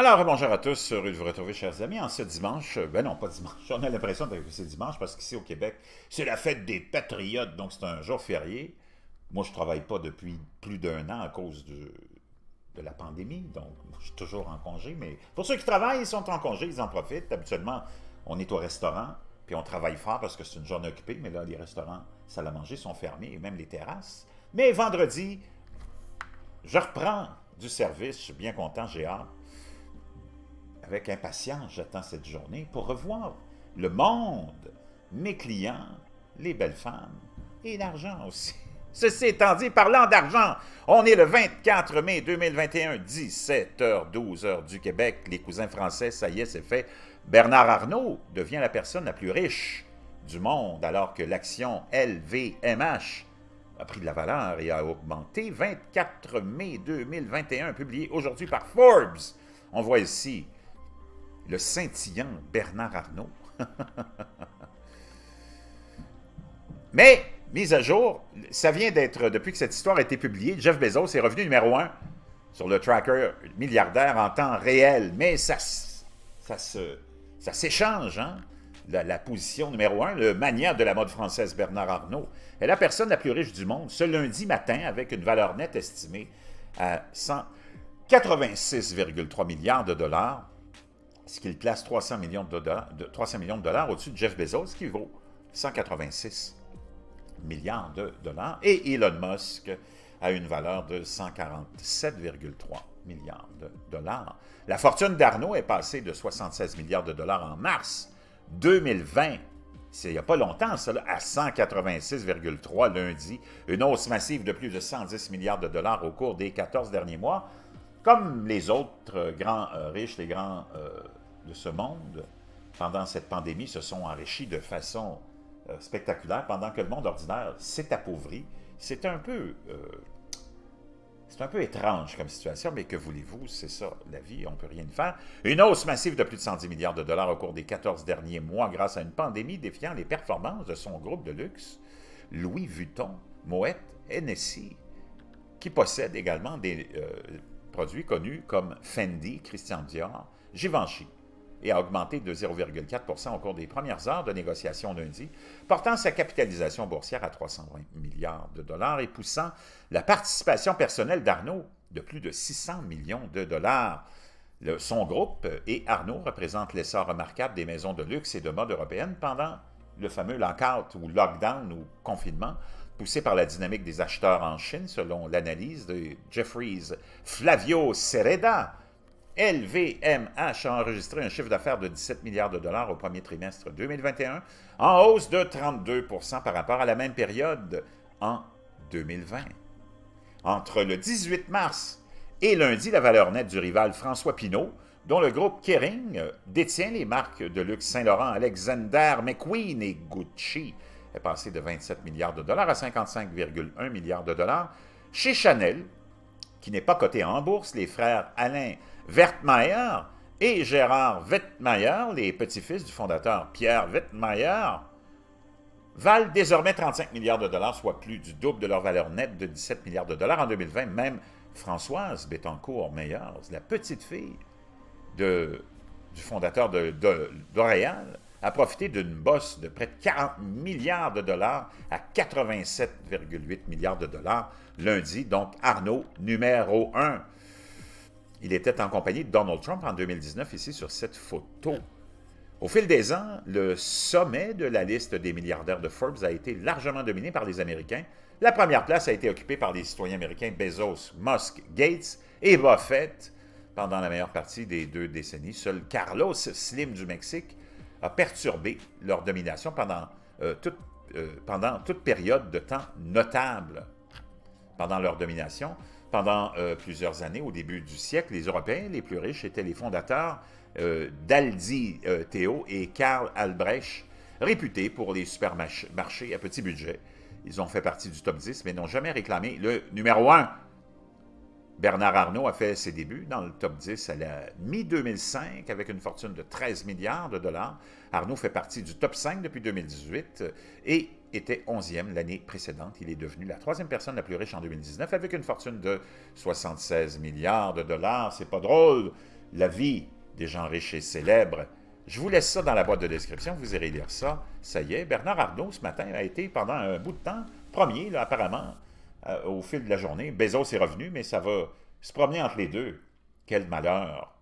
Alors, bonjour à tous, heureux de vous retrouver, chers amis, en ce dimanche. Ben non, pas dimanche, on a l'impression que c'est dimanche parce qu'ici au Québec, c'est la fête des Patriotes, donc c'est un jour férié. Moi, je ne travaille pas depuis plus d'un an à cause de la pandémie, donc je suis toujours en congé, mais pour ceux qui travaillent, ils sont en congé, ils en profitent. Habituellement, on est au restaurant, puis on travaille fort parce que c'est une journée occupée, mais là, les restaurants, salle à manger sont fermés, et même les terrasses. Mais vendredi, je reprends du service, je suis bien content, j'ai hâte. Avec impatience, j'attends cette journée pour revoir le monde, mes clients, les belles femmes et l'argent aussi. Ceci étant dit, parlant d'argent, on est le 24 mai 2021, 17h, 12h du Québec. Les cousins français, ça y est, c'est fait. Bernard Arnault devient la personne la plus riche du monde alors que l'action LVMH a pris de la valeur et a augmenté. 24 mai 2021, publié aujourd'hui par Forbes. On voit ici le scintillant Bernard Arnault. Mais, mise à jour, ça vient d'être, depuis que cette histoire a été publiée, Jeff Bezos est revenu numéro 1 sur le tracker milliardaire en temps réel. Mais ça s'échange, hein? La position numéro 1, le mania de la mode française Bernard Arnault, est la personne la plus riche du monde ce lundi matin avec une valeur nette estimée à 186,3 milliards de dollars, ce qui le place 300 millions de dollars au-dessus de Jeff Bezos, qui vaut 186 milliards de dollars, et Elon Musk a une valeur de 147,3 milliards de dollars. La fortune d'Arnault est passée de 76 milliards de dollars en mars 2020, c'est il n'y a pas longtemps, ça, là, à 186,3 lundi, une hausse massive de plus de 110 milliards de dollars au cours des 14 derniers mois. Comme les autres grands riches, les grands de ce monde, pendant cette pandémie, se sont enrichis de façon spectaculaire, pendant que le monde ordinaire s'est appauvri. C'est un peu étrange comme situation, mais que voulez-vous, c'est ça, la vie, on ne peut rien y faire. Une hausse massive de plus de 110 milliards de dollars au cours des 14 derniers mois grâce à une pandémie défiant les performances de son groupe de luxe, Louis Vuitton, Moet, Hennessy, qui possède également des produits connus comme Fendi, Christian Dior, Givenchy, et a augmenté de 0,4 % au cours des premières heures de négociation lundi, portant sa capitalisation boursière à 320 milliards de dollars et poussant la participation personnelle d'Arnault de plus de 600 millions de dollars. Son groupe et Arnault représentent l'essor remarquable des maisons de luxe et de mode européennes pendant le fameux lockout ou lockdown ou confinement, poussé par la dynamique des acheteurs en Chine, selon l'analyse de Jefferies Flavio Cereda. LVMH a enregistré un chiffre d'affaires de 17 milliards de dollars au premier trimestre 2021, en hausse de 32 % par rapport à la même période en 2020. Entre le 18 mars et lundi, la valeur nette du rival François Pinault, dont le groupe Kering détient les marques de luxe Saint-Laurent, Alexander McQueen et Gucci, est passée de 27 milliards de dollars à 55,1 milliards de dollars. Chez Chanel, qui n'est pas coté en bourse, les frères Alain Wertmeier et Gérard Wettmayer, les petits-fils du fondateur Pierre Wettmayer, valent désormais 35 milliards de dollars, soit plus du double de leur valeur nette de 17 milliards de dollars en 2020. Même Françoise Bettencourt-Meyers, la petite fille du fondateur d'Oréal, a profité d'une bosse de près de 40 milliards de dollars à 87,8 milliards de dollars lundi, donc Arnault numéro 1. Il était en compagnie de Donald Trump en 2019, ici sur cette photo. Au fil des ans, le sommet de la liste des milliardaires de Forbes a été largement dominé par les Américains. La première place a été occupée par les citoyens américains Bezos, Musk, Gates et Buffett pendant la meilleure partie des 2 décennies. Seul Carlos Slim du Mexique a perturbé leur domination pendant toute période de temps notable. Pendant leur domination, pendant plusieurs années, au début du siècle, les Européens les plus riches étaient les fondateurs d'Aldi Théo et Karl Albrecht, réputés pour les supermarchés à petit budget. Ils ont fait partie du top 10, mais n'ont jamais réclamé le numéro 1. Bernard Arnault a fait ses débuts dans le top 10 à la mi-2005 avec une fortune de 13 milliards de dollars. Arnault fait partie du top 5 depuis 2018 et était 11e l'année précédente. Il est devenu la 3e personne la plus riche en 2019 avec une fortune de 76 milliards de dollars. C'est pas drôle La vie des gens riches et célèbres. Je vous laisse ça dans la boîte de description, vous irez lire ça. Ça y est, Bernard Arnault, ce matin, a été pendant un bout de temps premier, là, apparemment, au fil de la journée. Bezos est revenu, mais ça va se promener entre les deux. Quel malheur!